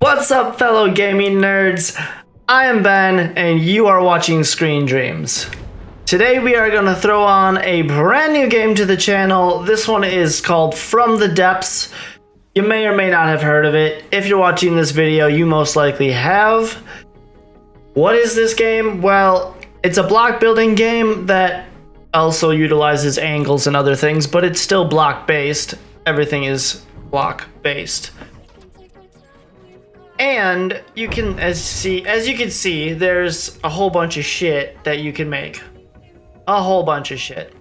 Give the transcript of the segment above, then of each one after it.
What's up, fellow gaming nerds? I am Ben, and you are watching Screen Dreams. Today we are going to throw on a brand new game to the channel. This one is called From the Depths. You may or may not have heard of it. If you're watching this video, you most likely have. What is this game? Well, it's a block building game that also utilizes angles and other things, but it's still block based. Everything is block based. And you can, as you can see, there's a whole bunch of shit that you can make. A whole bunch of shit.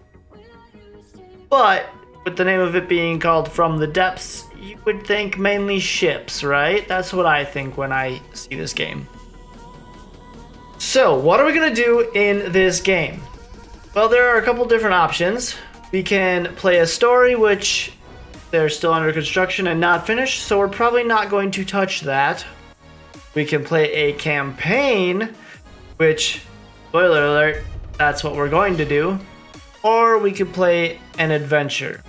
But with the name of it being called From the Depths, you would think mainly ships, right? That's what I think when I see this game. So, what are we gonna do in this game? Well, there are a couple different options. We can play a story, which they're still under construction and not finished, so we're probably not going to touch that. We can play a campaign, which, spoiler alert, that's what we're going to do. Or we could play an adventure.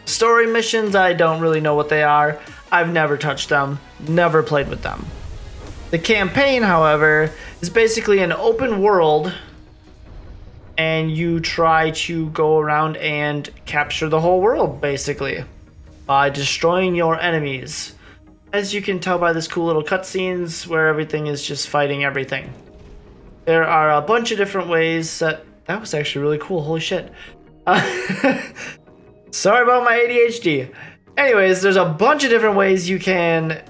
Story missions, I don't really know what they are. I've never touched them, never played with them. The campaign, however, is basically an open world, and you try to go around and capture the whole world, basically, by destroying your enemies. As you can tell by this cool little cutscenes where everything is just fighting everything. There are a bunch of different ways that was actually really cool, holy shit. Sorry about my ADHD. Anyways, there's a bunch of different ways you can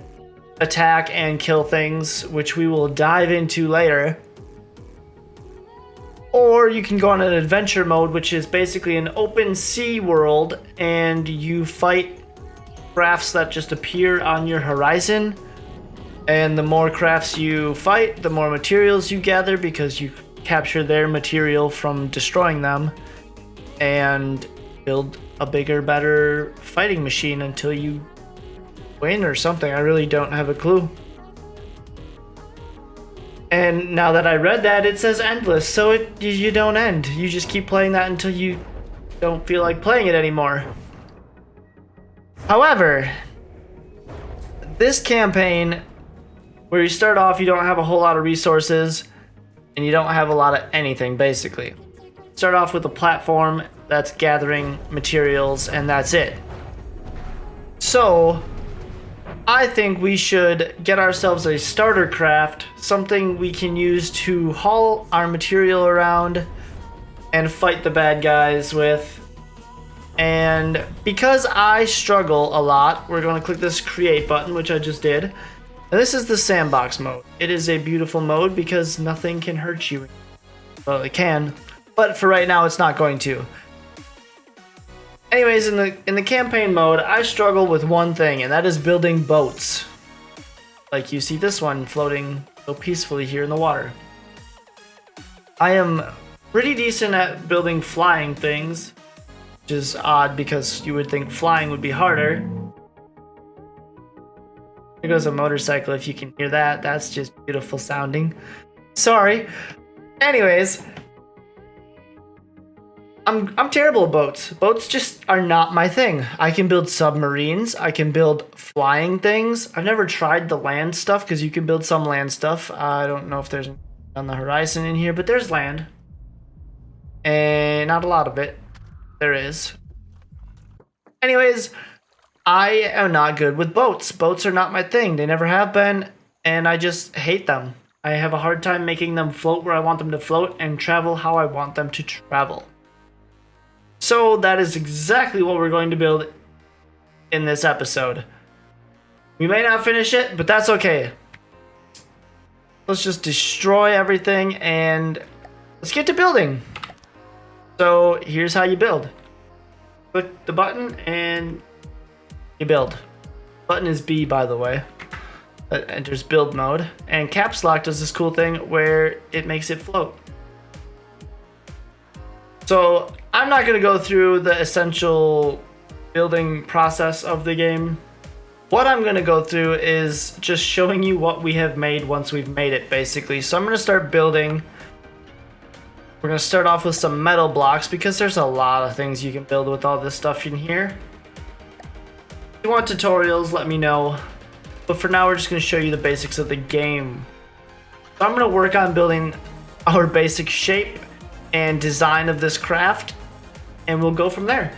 attack and kill things, which we will dive into later. Or you can go on an adventure mode, which is basically an open sea world, and you fight crafts that just appear on your horizon. And the more crafts you fight, the more materials you gather because you capture their material from destroying them and build a bigger, better fighting machine until you win or something. I really don't have a clue. And now that I read that, it says endless, so you don't end. You just keep playing that until you don't feel like playing it anymore. However, this campaign, where you start off, you don't have a whole lot of resources, and you don't have a lot of anything, basically. Start off with a platform that's gathering materials, and that's it. So, I think we should get ourselves a starter craft, something we can use to haul our material around and fight the bad guys with. And because I struggle a lot, we're going to click this create button, which I just did. And this is the sandbox mode. It is a beautiful mode because nothing can hurt you. Well, it can, but for right now it's not going to. Anyways, in the campaign mode, I struggle with one thing, and that is building boats. Like you see this one floating so peacefully here in the water. I am pretty decent at building flying things, which is odd because you would think flying would be harder. There goes a motorcycle, if you can hear that. That's just beautiful sounding. Sorry. Anyways, I'm terrible at boats. Boats just are not my thing. I can build submarines. I can build flying things. I've never tried the land stuff because you can build some land stuff. I don't know if there's on the horizon in here, but there's land. And not a lot of it. There is. Anyways, I am not good with boats. Boats are not my thing. They never have been, and I just hate them. I have a hard time making them float where I want them to float and travel how I want them to travel. So that is exactly what we're going to build in this episode. We may not finish it, but that's okay. Let's just destroy everything and let's get to building. So here's how you build. Click the button and you build. Button is B, by the way. That enters build mode. And caps lock does this cool thing where it makes it float. So I'm not going to go through the essential building process of the game. What I'm going to go through is just showing you what we have made once we've made it, basically. So I'm going to start building. We're going to start off with some metal blocks because there's a lot of things you can build with all this stuff in here. If you want tutorials, let me know. But for now, we're just going to show you the basics of the game. So I'm going to work on building our basic shape and design of this craft, and we'll go from there.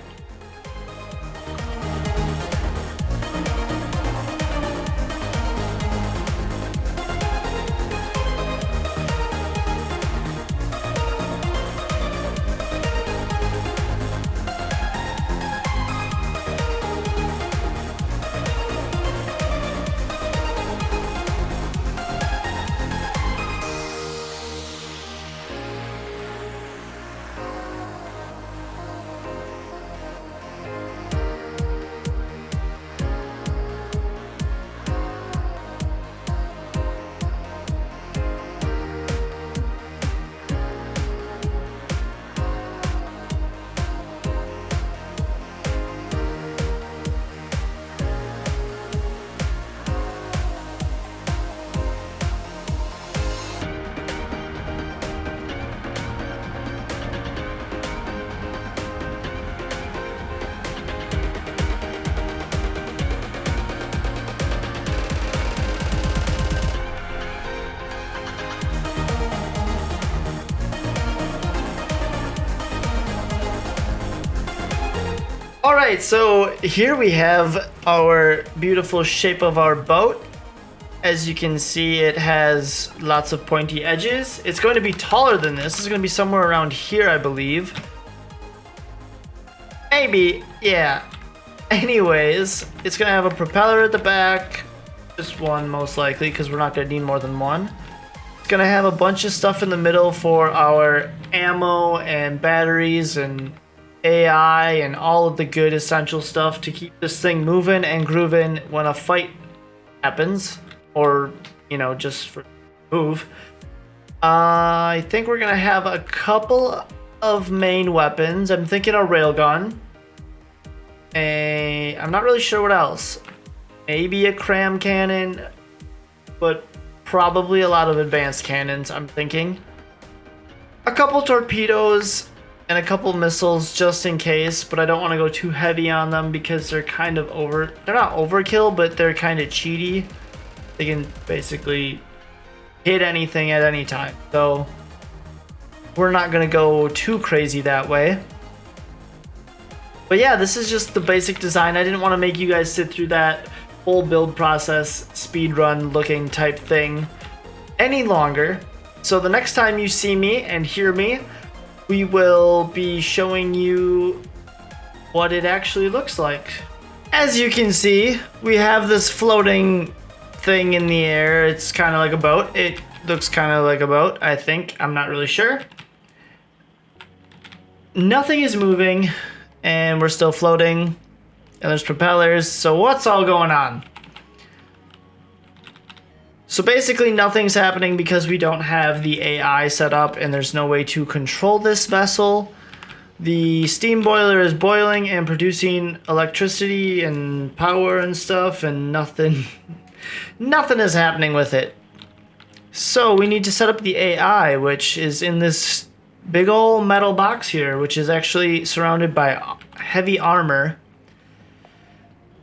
Alright, so here we have our beautiful shape of our boat. As you can see, it has lots of pointy edges. It's going to be taller than this. It's going to be somewhere around here, I believe. Maybe, yeah. Anyways, it's going to have a propeller at the back. Just one, most likely, because we're not going to need more than one. It's going to have a bunch of stuff in the middle for our ammo and batteries and AI and all of the good essential stuff to keep this thing moving and grooving when a fight happens, or, you know, just for move. I think we're gonna have a couple of main weapons. I'm thinking a railgun. I'm not really sure what else. Maybe a cram cannon, but probably a lot of advanced cannons, I'm thinking. A couple torpedoes and a couple missiles just in case, but I don't want to go too heavy on them because they're kind of they're not overkill, but they're kind of cheaty. They can basically hit anything at any time. So we're not going to go too crazy that way. But yeah, this is just the basic design. I didn't want to make you guys sit through that whole build process, speedrun looking type thing any longer. So the next time you see me and hear me, we will be showing you what it actually looks like. As you can see, we have this floating thing in the air. It's kind of like a boat. It looks kind of like a boat, I think. I'm not really sure. Nothing is moving, and we're still floating. And there's propellers. So what's all going on? So basically nothing's happening because we don't have the AI set up and there's no way to control this vessel. The steam boiler is boiling and producing electricity and power and stuff, and nothing is happening with it. So we need to set up the AI, which is in this big old metal box here, which is actually surrounded by heavy armor,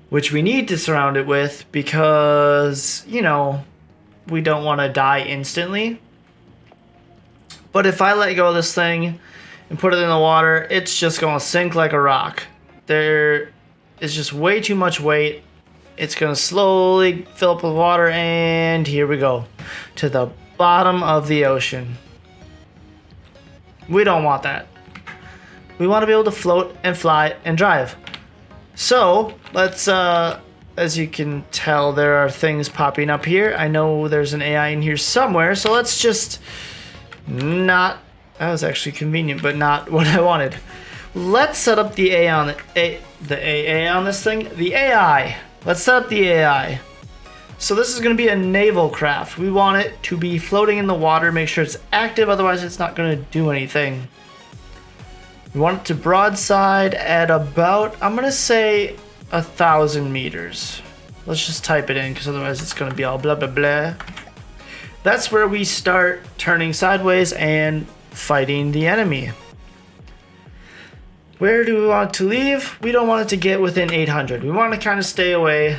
which we need to surround it with because, you know, we don't want to die instantly. But if I let go of this thing and put it in the water, it's just going to sink like a rock. There is just way too much weight. It's going to slowly fill up with water, and here we go to the bottom of the ocean. We don't want that. We want to be able to float and fly and drive. So let's as you can tell, there are things popping up here. I know there's an AI in here somewhere, so let's just not... That was actually convenient, but not what I wanted. Let's set up the AI on the AA on this thing. The AI. Let's set up the AI. So this is going to be a naval craft. We want it to be floating in the water. Make sure it's active, otherwise it's not going to do anything. We want it to broadside at about, I'm going to say, 1,000 meters. Let's just type it in because otherwise it's going to be all blah blah blah. That's where we start turning sideways and fighting the enemy. Where do we want it to leave? We don't want it to get within 800. We want to kind of stay away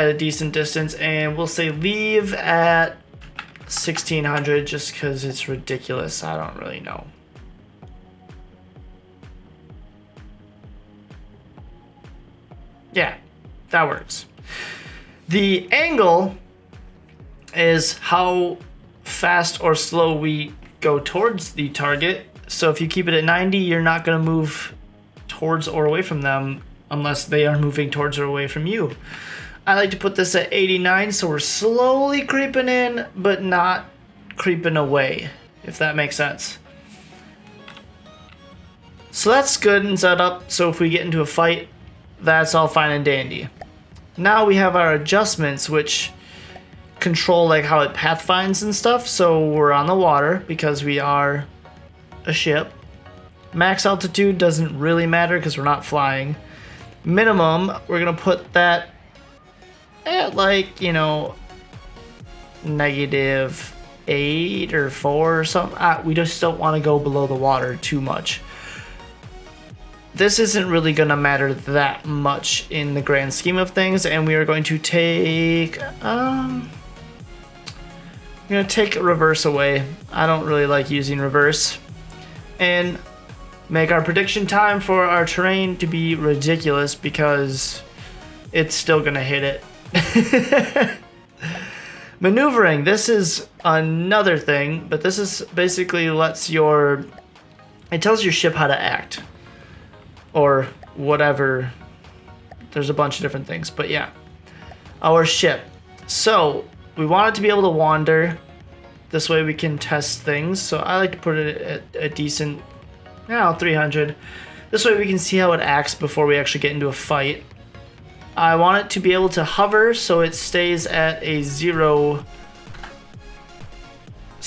at a decent distance, and we'll say leave at 1600 just because it's ridiculous. I don't really know. Yeah, that works. The angle is how fast or slow we go towards the target. So if you keep it at 90, you're not going to move towards or away from them unless they are moving towards or away from you. I like to put this at 89, so we're slowly creeping in, but not creeping away, if that makes sense. So that's good and set up, so if we get into a fight, that's all fine and dandy. Now we have our adjustments, which control like how it path finds and stuff. So we're on the water because we are a ship. Max altitude doesn't really matter because we're not flying. Minimum, we're gonna put that at like, you know, -8 or 4 or something. We just don't want to go below the water too much. This isn't really gonna matter that much in the grand scheme of things, and we are going to take I'm gonna take reverse away. I don't really like using reverse, and make our prediction time for our terrain to be ridiculous because it's still gonna hit it. Maneuvering, this is another thing, but this is basically it tells your ship how to act or whatever. There's a bunch of different things, but yeah, our ship. So we want it to be able to wander. This way we can test things. So I like to put it at a decent, 300. This way we can see how it acts before we actually get into a fight. I want it to be able to hover so it stays at a 0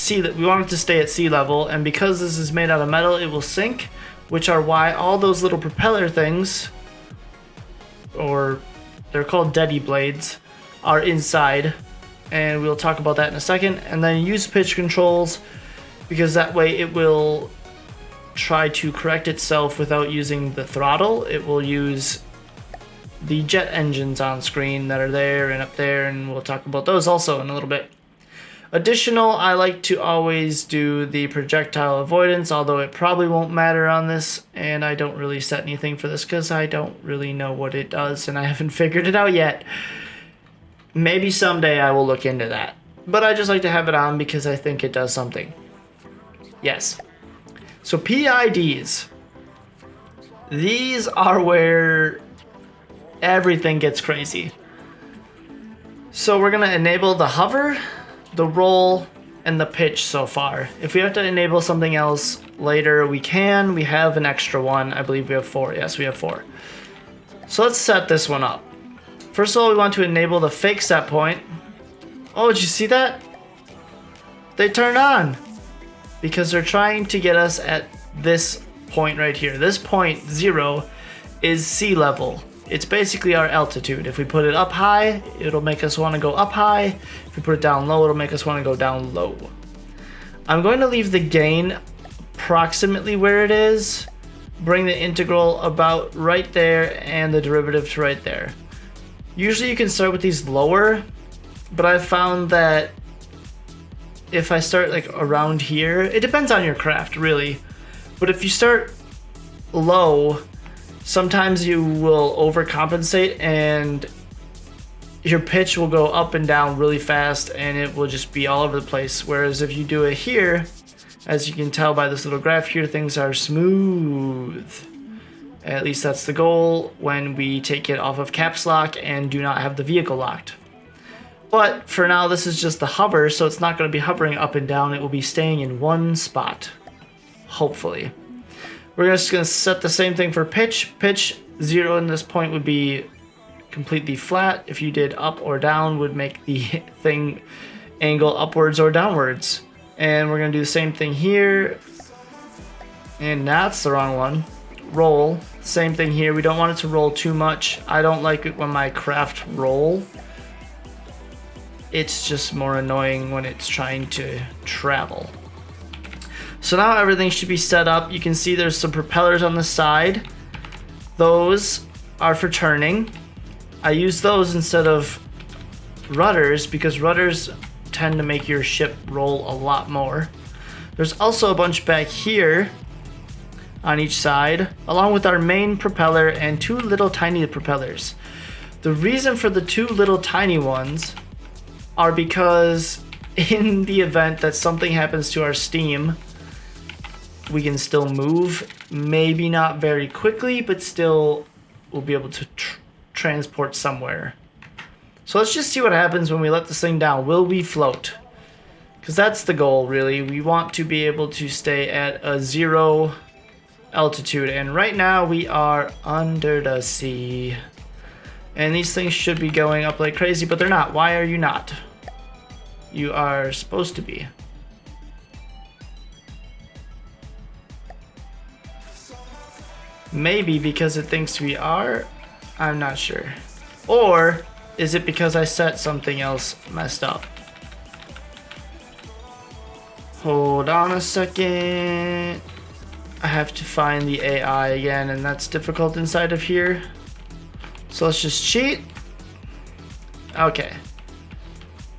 we want it to stay at sea level, and because this is made out of metal, it will sink, which are why all those little propeller things, or they're called deady blades, are inside, and we'll talk about that in a second. And then use pitch controls, because that way it will try to correct itself without using the throttle. It will use the jet engines on screen that are there and up there, and we'll talk about those also in a little bit. Additional, I like to always do the projectile avoidance, although it probably won't matter on this, and I don't really set anything for this because I don't really know what it does and I haven't figured it out yet. Maybe someday I will look into that, but I just like to have it on because I think it does something. Yes. So PIDs. These are where everything gets crazy. So we're gonna enable the hover, the roll, and the pitch so far. If we have to enable something else later, we can. We have an extra one. I believe we have 4. Yes, we have 4. So let's set this one up. First of all, we want to enable the fake set point. Oh, did you see that? They turned on because they're trying to get us at this point right here. This point 0 is sea level. It's basically our altitude. If we put it up high, it'll make us want to go up high. If we put it down low, it'll make us want to go down low. I'm going to leave the gain approximately where it is, bring the integral about right there, and the derivative to right there. Usually you can start with these lower, but I've found that if I start like around here, it depends on your craft really, but if you start low, sometimes you will overcompensate and your pitch will go up and down really fast and it will just be all over the place. Whereas if you do it here, as you can tell by this little graph here, things are smooth. At least that's the goal when we take it off of caps lock and do not have the vehicle locked. But for now, this is just the hover, so it's not going to be hovering up and down. It will be staying in one spot, hopefully. We're just going to set the same thing for pitch. Pitch 0 in this point would be completely flat. If you did up or down, would make the thing angle upwards or downwards. And we're going to do the same thing here. And that's the wrong one. Roll. Same thing here. We don't want it to roll too much. I don't like it when my craft roll. It's just more annoying when it's trying to travel. So now everything should be set up. You can see there's some propellers on the side. Those are for turning. I use those instead of rudders because rudders tend to make your ship roll a lot more. There's also a bunch back here on each side, along with our main propeller and 2 little tiny propellers. The reason for the 2 little tiny ones are because in the event that something happens to our steam, we can still move, maybe not very quickly, but still we'll be able to transport somewhere. So let's just see what happens when we let this thing down. Will we float? Because that's the goal, really. We want to be able to stay at a 0 altitude, and right now we are under the sea. And these things should be going up like crazy, but they're not. Why are you not? You are supposed to be. Maybe because it thinks we are? I'm not sure. Or is it because I set something else messed up? Hold on a second. I have to find the AI again, and that's difficult inside of here. So let's just cheat. Okay.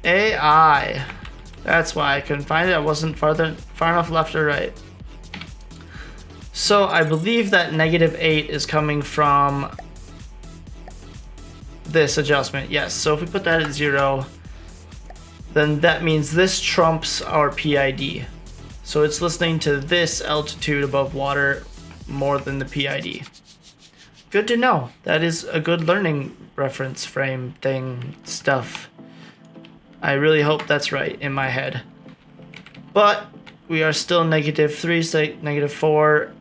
AI. That's why I couldn't find it. I wasn't far enough left or right. So I believe that -8 is coming from this adjustment. Yes, so if we put that at 0, then that means this trumps our PID. So it's listening to this altitude above water more than the PID. Good to know. That is a good learning reference frame thing stuff. I really hope that's right in my head. But we are still -3, say -4.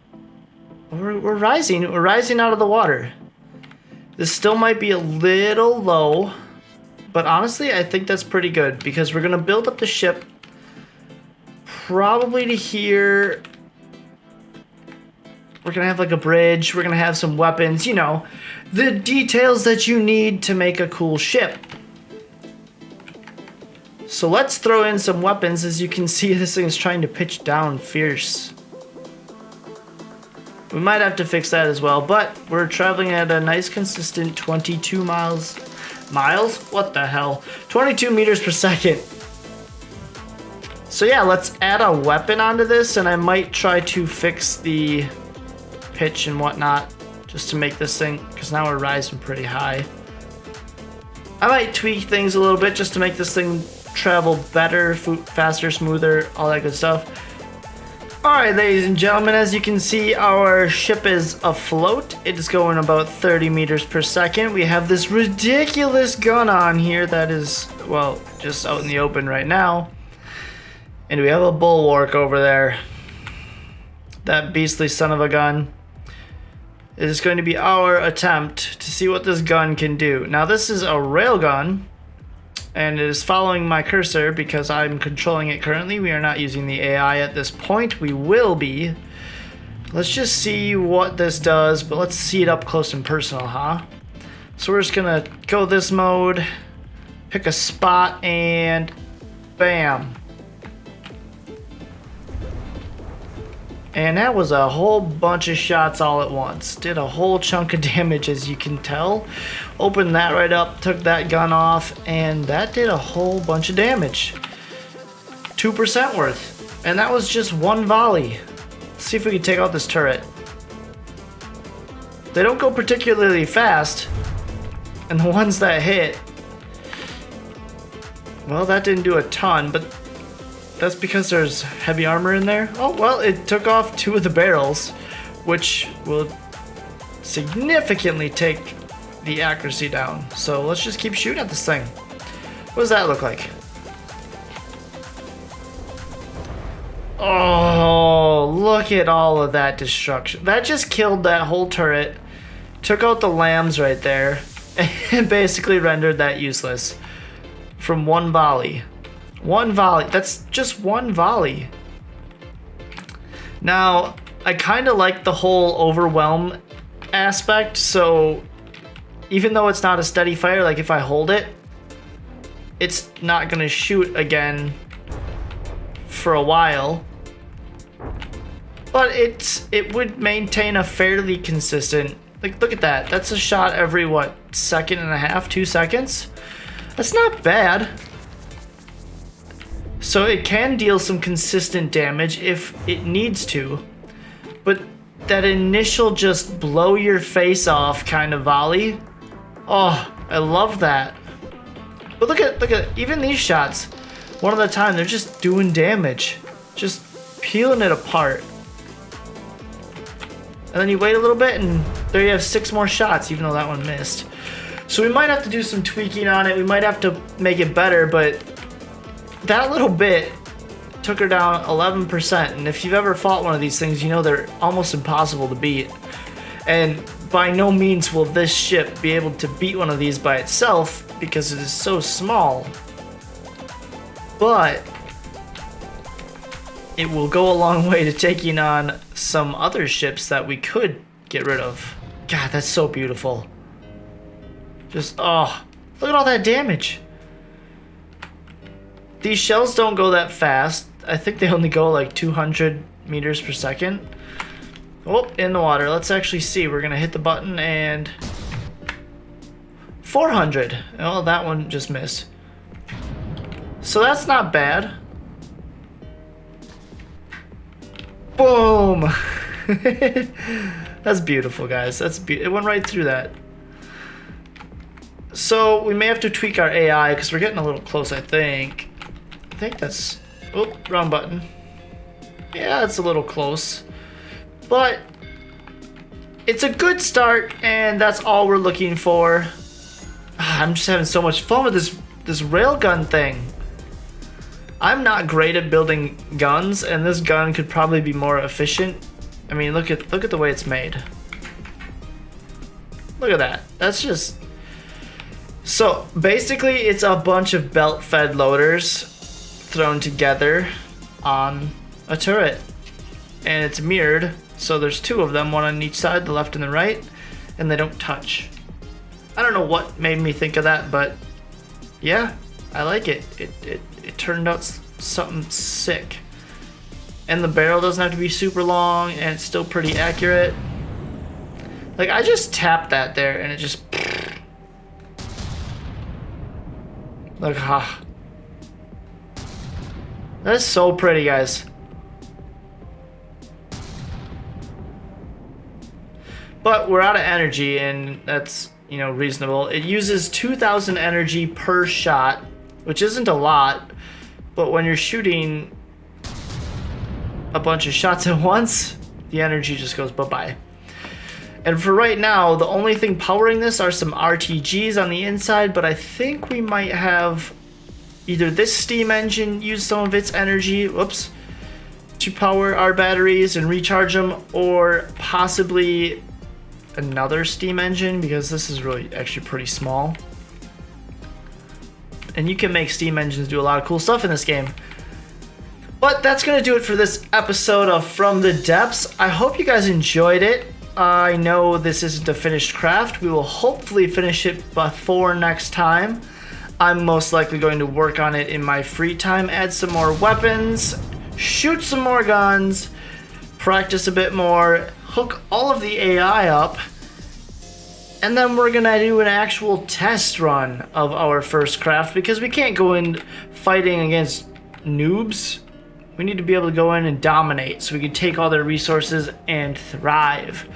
We're rising. We're rising out of the water. This still might be a little low, but honestly, I think that's pretty good because we're going to build up the ship probably to here. We're going to have like a bridge. We're going to have some weapons, you know, the details that you need to make a cool ship. So let's throw in some weapons. As you can see, this thing is trying to pitch down fierce. We might have to fix that as well, but we're traveling at a nice consistent 22 miles? What the hell? 22 meters per second. So yeah, let's add a weapon onto this, and I might try to fix the pitch and whatnot just to make this thing, because now we're rising pretty high. I might tweak things a little bit just to make this thing travel better, faster, smoother, all that good stuff. Alright, ladies and gentlemen, as you can see, our ship is afloat. It is going about 30 meters per second. We have this ridiculous gun on here that is, well, just out in the open right now. And we have a bulwark over there. That beastly son of a gun. It is going to be our attempt to see what this gun can do. Now, this is a railgun, and it is following my cursor because I'm controlling it currently. We are not using the AI at this point. We will be. Let's just see what this does, but let's see it up close and personal, huh? So we're just gonna go this mode, pick a spot, and bam. And that was a whole bunch of shots all at once. Did a whole chunk of damage, as you can tell. Opened that right up, took that gun off, and that did a whole bunch of damage. 2% worth. And that was just one volley. Let's see if we can take out this turret. They don't go particularly fast. And the ones that hit, well, that didn't do a ton, but that's because there's heavy armor in there. Oh, well, it took off 2 of the barrels, which will significantly take the accuracy down. So let's just keep shooting at this thing. What does that look like? Oh, look at all of that destruction. That just killed that whole turret, took out the lambs right there, and basically rendered that useless from one volley. One volley. That's just one volley. Now, I kind of like the whole overwhelm aspect, so even though it's not a steady fire, like if I hold it, it's not going to shoot again for a while. But it would maintain a fairly consistent, like look at that. That's a shot every, what, second and a half, 2 seconds? That's not bad. So it can deal some consistent damage if it needs to. But that initial just blow your face off kind of volley. Oh, I love that. But look at even these shots. One at a time, they're just doing damage. Just peeling it apart. And then you wait a little bit and there you have 6 more shots, even though that one missed. So we might have to do some tweaking on it. We might have to make it better, but that little bit took her down 11%. And if you've ever fought one of these things, you know they're almost impossible to beat. And by no means will this ship be able to beat one of these by itself because it is so small. But it will go a long way to taking on some other ships that we could get rid of. God, that's so beautiful. Just, oh, look at all that damage. These shells don't go that fast. I think they only go like 200 meters per second. Oh, in the water. Let's actually see. We're going to hit the button and 400. Oh, that one just missed. So that's not bad. Boom. That's beautiful, guys. It went right through that. So we may have to tweak our AI because we're getting a little close, I think. I think that's... Oh, wrong button. Yeah, that's a little close. But it's a good start, and that's all we're looking for. I'm just having so much fun with this railgun thing. I'm not great at building guns, and this gun could probably be more efficient. I mean, look at the way it's made. Look at that. That's just... So basically, it's a bunch of belt-fed loaders thrown together on a turret, and it's mirrored. So there's 2 of them, one on each side, the left and the right, and they don't touch. I don't know what made me think of that, but yeah, I like it. It turned out something sick. And the barrel doesn't have to be super long, and it's still pretty accurate. Like, I just tapped that there, and it just... Look, ah. That's so pretty, guys. But we're out of energy, and that's, you know, reasonable. It uses 2,000 energy per shot, which isn't a lot, but when you're shooting a bunch of shots at once, the energy just goes bye-bye. And for right now, the only thing powering this are some RTGs on the inside, but I think we might have either this steam engine use some of its energy, whoops, to power our batteries and recharge them, or possibly another steam engine, because this is really actually pretty small. And you can make steam engines do a lot of cool stuff in this game. But that's going to do it for this episode of From the Depths. I hope you guys enjoyed it. I know this isn't a finished craft. We will hopefully finish it before next time. I'm most likely going to work on it in my free time, add some more weapons, shoot some more guns, practice a bit more, hook all of the AI up, and then we're gonna do an actual test run of our first craft, because we can't go in fighting against noobs. We need to be able to go in and dominate so we can take all their resources and thrive.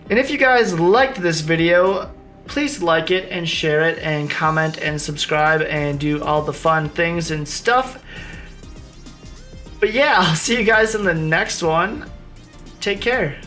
And if you guys liked this video, please like it and share it and comment and subscribe and do all the fun things and stuff. But yeah, I'll see you guys in the next one. Take care.